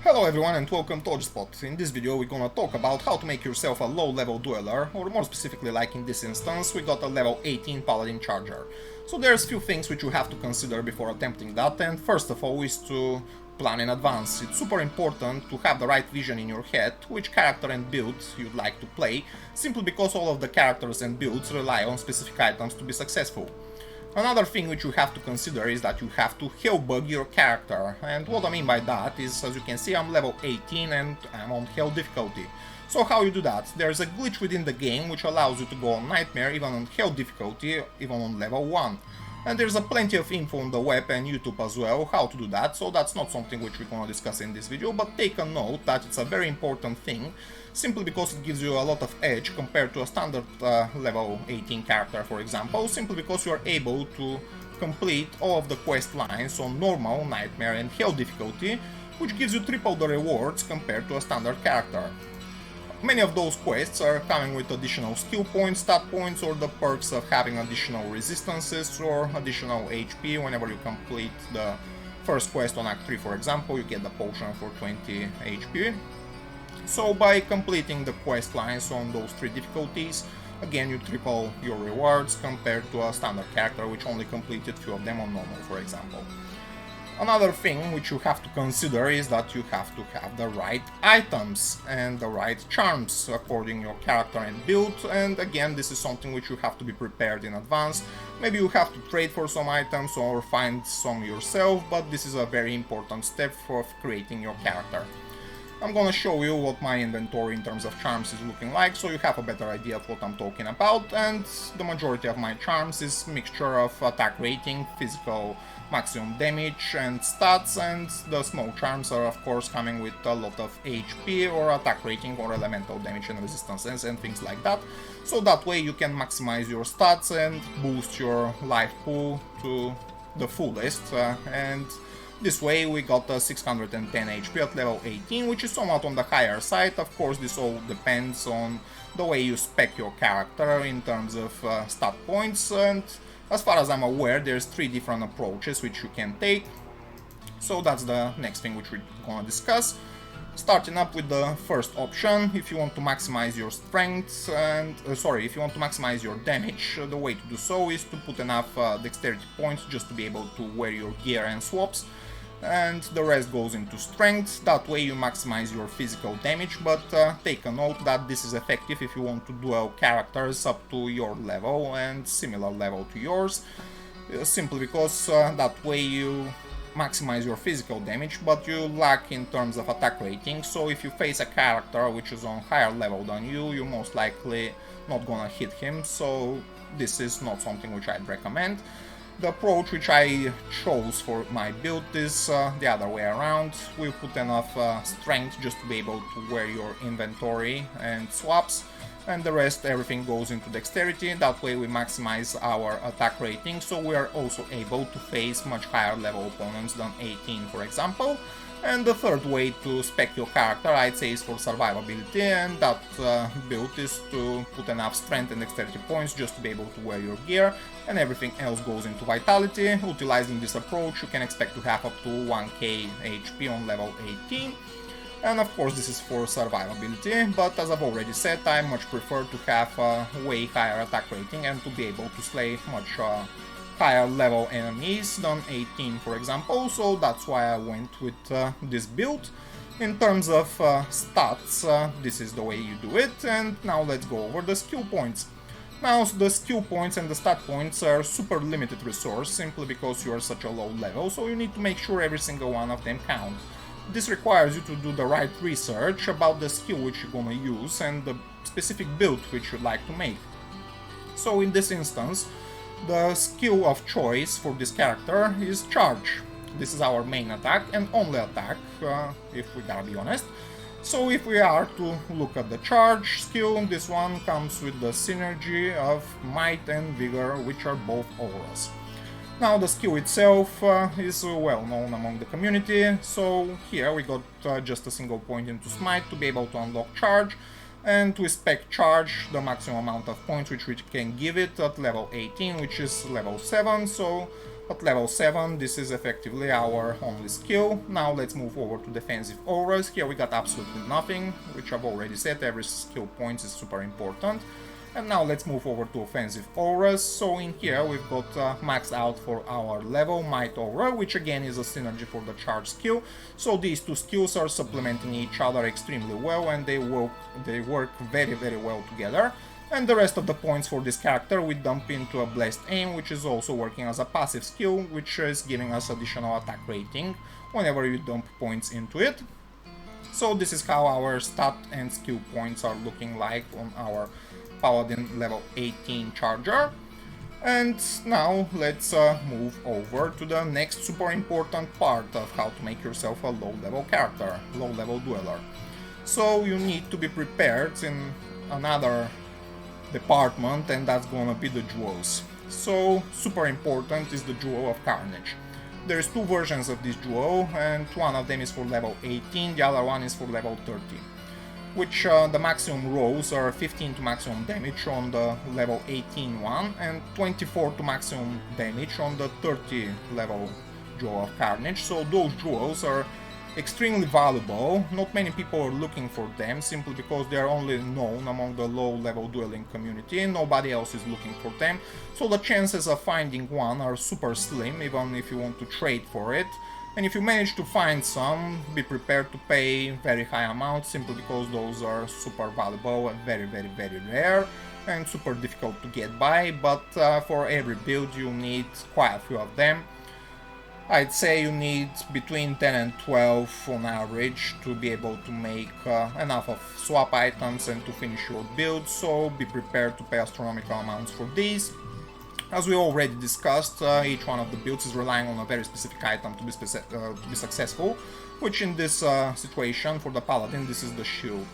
Hello everyone and welcome to Spot. In this video we're gonna talk about how to make yourself a low-level Dueler, or more specifically, like in this instance, we got a level 18 Paladin Charger. So there's few things which you have to consider before attempting that, and first of all is to plan in advance. It's super important to have the right vision in your head, which character and build you'd like to play, simply because all of the characters and builds rely on specific items to be successful. Another thing which you have to consider is that you have to hell bug your character, and what I mean by that is, as you can see, I'm level 18 and I'm on hell difficulty. So how you do that? There's a glitch within the game which allows you to go on nightmare even on hell difficulty, even on level 1. And there's plenty of info on the web and YouTube as well how to do that, so that's not something which we're gonna discuss in this video, but take a note that it's a very important thing, simply because it gives you a lot of edge compared to a standard level 18 character, for example, simply because you are able to complete all of the quest lines on normal, nightmare and hell difficulty, which gives you triple the rewards compared to a standard character. Many of those quests are coming with additional skill points, stat points, or the perks of having additional resistances or additional HP. Whenever you complete the first quest on Act 3, for example, you get the potion for 20 HP. So by completing the quest lines on those three difficulties, again you triple your rewards compared to a standard character which only completed few of them on normal, for example. Another thing which you have to consider is that you have to have the right items and the right charms according to your character and build, and again this is something which you have to be prepared in advance. Maybe you have to trade for some items or find some yourself, but this is a very important step for creating your character. I'm gonna show you what my inventory in terms of charms is looking like, so you have a better idea of what I'm talking about, and the majority of my charms is mixture of attack rating, physical maximum damage and stats, and the small charms are of course coming with a lot of HP or attack rating or elemental damage and resistances and things like that, so that way you can maximize your stats and boost your life pool to the fullest, and this way we got 610 HP at level 18, which is somewhat on the higher side. Of course this all depends on the way you spec your character in terms of stat points, and as far as I'm aware there's 3 different approaches which you can take. So that's the next thing which we're gonna discuss. Starting up with the first option, if you want to maximize your strength and if you want to maximize your damage, the way to do so is to put enough dexterity points just to be able to wear your gear and swaps, and the rest goes into strength. That way you maximize your physical damage, but take a note that this is effective if you want to duel characters up to your level and similar level to yours, simply because that way you maximize your physical damage, but you lack in terms of attack rating. So if you face a character which is on higher level than you, you're most likely not gonna hit him, so this is not something which I'd recommend. The approach which I chose for my build is the other way around. We put enough strength just to be able to wear your inventory and swaps, and the rest, everything goes into dexterity. That way we maximize our attack rating, so we are also able to face much higher level opponents than 18, for example. And the third way to spec your character, I'd say, is for survivability, and that build is to put enough strength and dexterity points just to be able to wear your gear, and everything else goes into vitality. Utilizing this approach, you can expect to have up to 1k HP on level 18. And of course this is for survivability, but as I've already said, I much prefer to have a way higher attack rating and to be able to slay much higher level enemies than 18, for example, so that's why I went with this build. In terms of stats, this is the way you do it, and now let's go over the skill points. Now the skill points and the stat points are super limited resource, simply because you are such a low level, so you need to make sure every single one of them count. This requires you to do the right research about the skill which you're gonna use and the specific build which you'd like to make. So in this instance, the skill of choice for this character is Charge. This is our main attack and only attack, if we gotta be honest. So if we are to look at the Charge skill, this one comes with the synergy of Might and Vigor, which are both auras. Now the skill itself is well known among the community, so here we got just a single point into Smite to be able to unlock Charge, and to spec Charge the maximum amount of points which we can give it at level 18, which is level 7, so At level 7, this is effectively our only skill. Now let's move over to defensive auras. Here we got absolutely nothing, which I've already said, every skill point is super important. And now let's move over to offensive auras. So in here we've got maxed out for our level Might Aura, which again is a synergy for the charge skill. So these two skills are supplementing each other extremely well, and they work very well together. And the rest of the points for this character we dump into a Blessed Aim, which is also working as a passive skill, which is giving us additional attack rating whenever you dump points into it. So this is how our stat and skill points are looking like on our Paladin level 18 charger. And now let's move over to the next super important part of how to make yourself a low level character, low level Dueler. So you need to be prepared in another department, and that's gonna be the jewels. So super important is the Jewel of Carnage. There's two versions of this jewel, and one of them is for level 18, the other one is for level 30, which the maximum rolls are 15 to maximum damage on the level 18 one and 24 to maximum damage on the 30 level Jewel of Carnage. So those jewels are extremely valuable. Not many people are looking for them simply because they are only known among the low level dueling community, nobody else is looking for them, so the chances of finding one are super slim, even if you want to trade for it. And if you manage to find some, be prepared to pay very high amounts simply because those are super valuable and very rare and super difficult to get by, but for every build you need quite a few of them. I'd say you need between 10 and 12 on average to be able to make enough of swap items and to finish your build, so be prepared to pay astronomical amounts for these. As we already discussed, each one of the builds is relying on a very specific item to be successful, which in this situation for the Paladin this is the shield.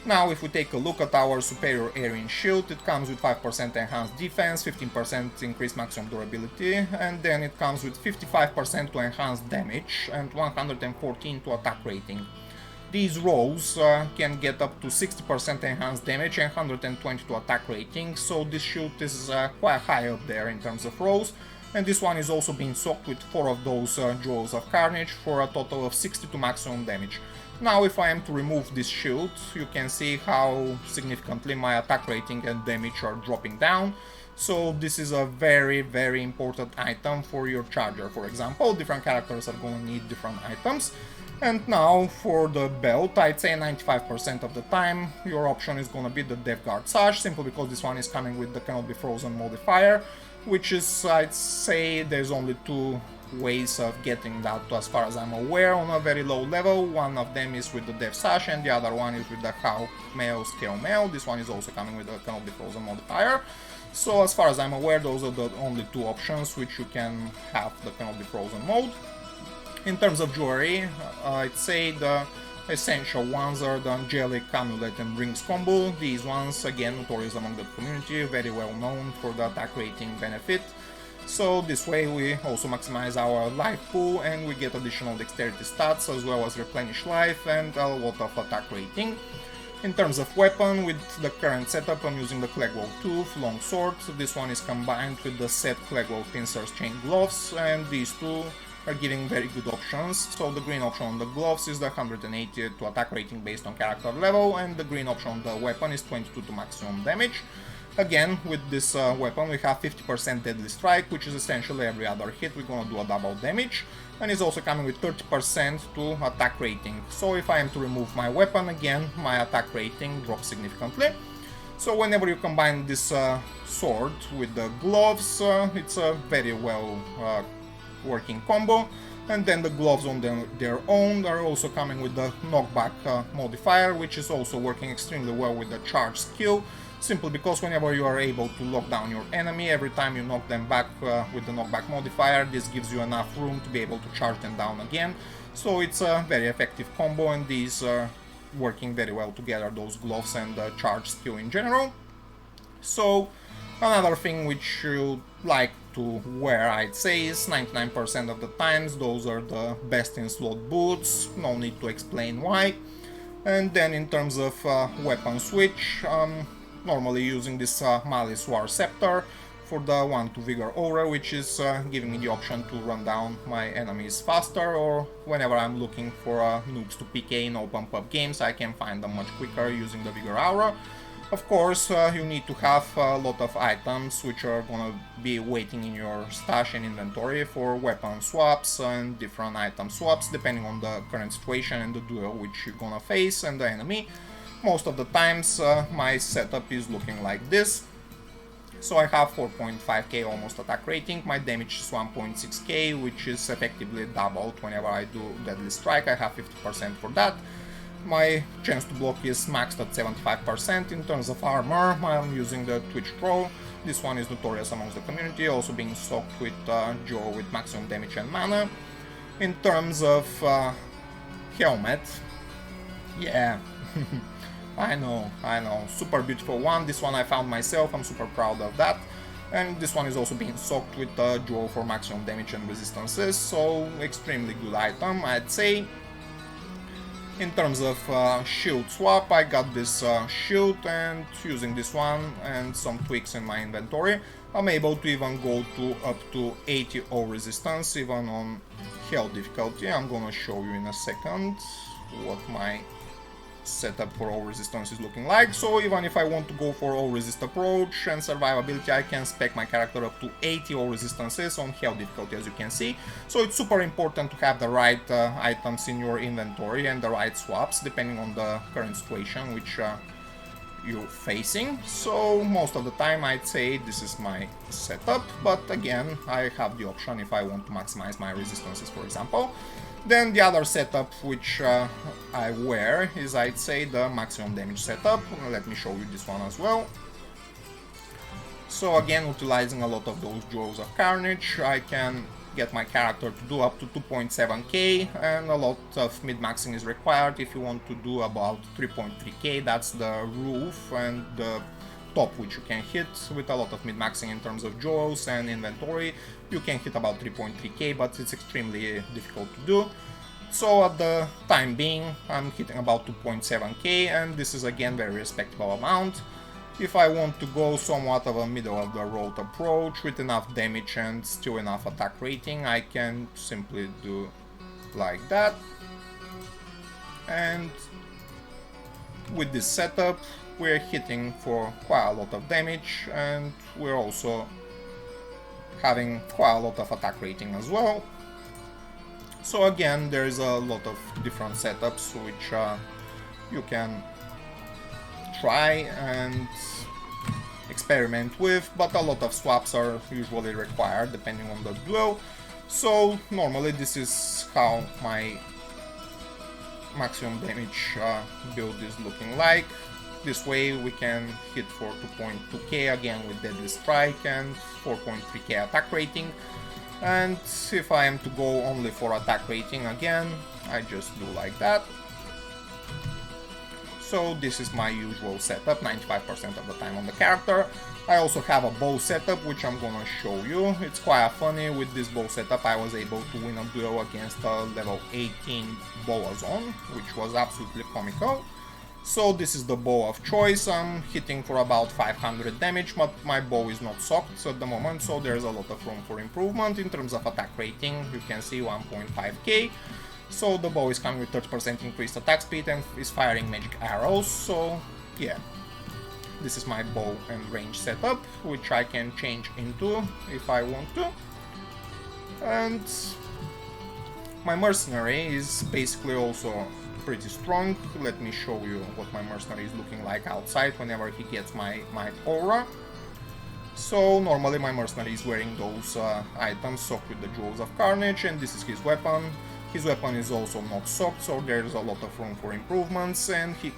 Now if we take a look at our superior Aryan shield, it comes with 5% enhanced defense, 15% increased maximum durability, and then it comes with 55% to enhanced damage and 114 to attack rating. These rolls can get up to 60% enhanced damage and 120 to attack rating, so this shield is quite high up there in terms of rolls. And this one is also being soaked with 4 of those Jewels of Carnage for a total of 60 to maximum damage. Now if I am to remove this shield, you can see how significantly my attack rating and damage are dropping down. So this is a very important item for your charger, for example. Different characters are going to need different items. And now for the belt, I'd say 95% of the time your option is going to be the Death Guard Sash, simply because this one is coming with the Cannot Be Frozen modifier, which is, I'd say, there's only 2 ways of getting that as far as I'm aware on a very low level. One of them is with the Death Sash and the other one is with the How Mail Scale Mail. This one is also coming with the Cannot Be Frozen modifier. So as far as I'm aware, those are the only 2 options which you can have the Cannot Be Frozen mode. In terms of jewelry, I'd say the essential ones are the Angelic Amulet and Rings combo. These ones, again, notorious among the community, very well known for the attack rating benefit. So this way we also maximize our life pool and we get additional dexterity stats as well as replenish life and a lot of attack rating. In terms of weapon, with the current setup I'm using the Clegwell Tooth long sword. This one is combined with the set Clegwell Pincers chain gloves, and these two are giving very good options. So the green option on the gloves is the 180 to attack rating based on character level, and the green option on the weapon is 22 to maximum damage. Again, with this weapon we have 50% deadly strike, which is essentially every other hit we're gonna do a double damage, and it's also coming with 30% to attack rating. So if I am to remove my weapon, again my attack rating drops significantly. So whenever you combine this sword with the gloves, it's a very well working combo. And then the gloves on their own are also coming with the knockback modifier, which is also working extremely well with the charge skill, simply because whenever you are able to lock down your enemy, every time you knock them back with the knockback modifier, this gives you enough room to be able to charge them down again. So it's a very effective combo, and these are working very well together, those gloves and the charge skill in general. So another thing which you like to wear, I'd say, is 99% of the times those are the best in slot boots, no need to explain why. And then in terms of weapon switch, normally using this Malice War Scepter for the 1-2 Vigor Aura, which is giving me the option to run down my enemies faster, or whenever I'm looking for noobs to PK in open pub games, I can find them much quicker using the Vigor Aura. Of course, you need to have a lot of items which are gonna be waiting in your stash and inventory for weapon swaps and different item swaps, depending on the current situation and the duel which you're gonna face and the enemy. Most of the times my setup is looking like this. So I have 4.5k almost attack rating, my damage is 1.6k, which is effectively doubled whenever I do Deadly Strike. I have 50% for that. My chance to block is maxed at 75%. In terms of armor, I'm using the Twitch Troll. This one is notorious amongst the community, also being soaked with Joe with maximum damage and mana. In terms of helmet, yeah, I know, super beautiful one. This one I found myself, I'm super proud of that. And this one is also being soaked with Joe for maximum damage and resistances, so extremely good item, I'd say. In terms of shield swap, I got this shield, and using this one and some tweaks in my inventory, I'm able to even go to up to 80 O resistance, even on hell difficulty. I'm gonna show you in a second what my setup for all resistance is looking like. So even if I want to go for all resist approach and survivability, I can spec my character up to 80 all resistances on hell difficulty, as you can see. So it's super important to have the right items in your inventory and the right swaps depending on the current situation which you're facing. So most of the time I'd say this is my setup, but again I have the option if I want to maximize my resistances, for example. Then the other setup which I wear is, I'd say, the maximum damage setup. Let me show you this one as well. So again, utilizing a lot of those Jewels of Carnage, I can get my character to do up to 2.7k, and a lot of mid-maxing is required if you want to do about 3.3k. That's the roof and the top which you can hit with a lot of mid-maxing in terms of jewels and inventory. You can hit about 3.3k, but it's extremely difficult to do. So at the time being, I'm hitting about 2.7k, and this is again very respectable amount. If I want to go somewhat of a middle of the road approach with enough damage and still enough attack rating, I can simply do like that. And with this setup, we're hitting for quite a lot of damage, and we're also having quite a lot of attack rating as well. So again, there's a lot of different setups which you can try and experiment with, but a lot of swaps are usually required depending on the duel. So normally this is how my maximum damage build is looking like. This way we can hit for 2.2k again with Deadly Strike and 4.3k attack rating. And if I am to go only for attack rating again, I just do like that. So this is my usual setup, 95% of the time on the character. I also have a bow setup which I'm gonna show you. It's quite funny. With this bow setup I was able to win a duel against a level 18 Boazon, which was absolutely comical. So this is the bow of choice. I'm hitting for about 500 damage, but my bow is not socked at the moment, so there's a lot of room for improvement. In terms of attack rating, you can see 1.5k. So the bow is coming with 30% increased attack speed and is firing magic arrows. So yeah, this is my bow and range setup, which I can change into if I want to. And my mercenary is basically also pretty strong. Let me show you what my mercenary is looking like outside whenever he gets my aura. So normally my mercenary is wearing those items soaked with the Jewels of Carnage, and this is his weapon. His weapon is also not soaked, so there's a lot of room for improvements, and he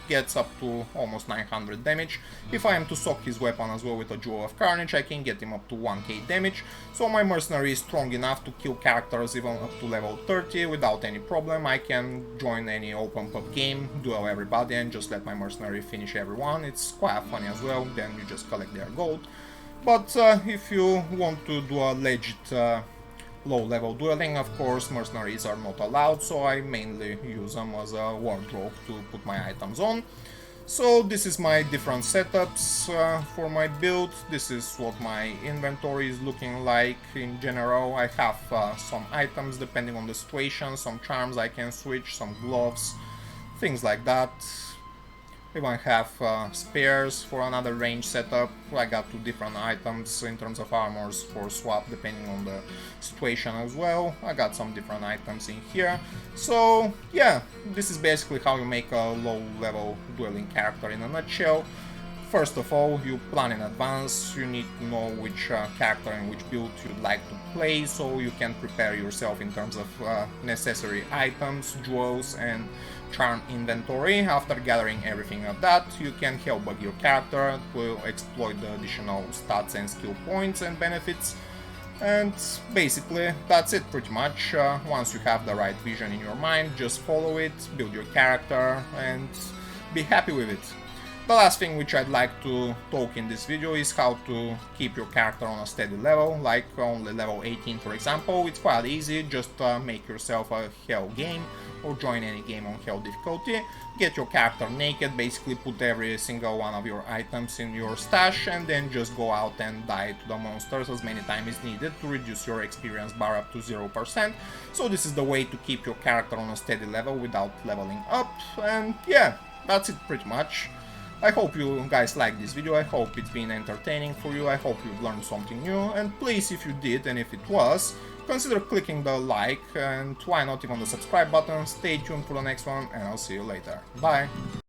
gets up to almost 900 damage. If I am to soak his weapon as well with a Jewel of Carnage, I can get him up to 1k damage. So my mercenary is strong enough to kill characters even up to level 30 without any problem. I can join any open pub game, duel everybody, and just let my mercenary finish everyone. It's quite funny as well, then you just collect their gold. But if you want to do a legit low-level dueling, of course, mercenaries are not allowed, so I mainly use them as a wardrobe to put my items on. So this is my different setups for my build. This is what my inventory is looking like in general. I have some items depending on the situation, some charms I can switch, some gloves, things like that. We even have spares for another range setup. I got 2 different items in terms of armors for swap depending on the situation as well. I got some different items in here. So yeah, this is basically how you make a low level dueling character in a nutshell. First of all, you plan in advance, you need to know which character and which build you'd like to play, so you can prepare yourself in terms of necessary items, jewels and charm inventory. After gathering everything of that, you can hellbug your character, it will exploit the additional stats and skill points and benefits. And basically, that's it pretty much. Once you have the right vision in your mind, just follow it, build your character and be happy with it. The last thing which I'd like to talk in this video is how to keep your character on a steady level, like only level 18 for example. It's quite easy, just make yourself a hell game or join any game on hell difficulty, get your character naked, basically put every single one of your items in your stash and then just go out and die to the monsters as many times as needed to reduce your experience bar up to 0%. So this is the way to keep your character on a steady level without leveling up, and yeah, that's it pretty much. I hope you guys liked this video, I hope it's been entertaining for you, I hope you've learned something new, and please, if you did and if it was, consider clicking the like and why not even the subscribe button. Stay tuned for the next one and I'll see you later. Bye!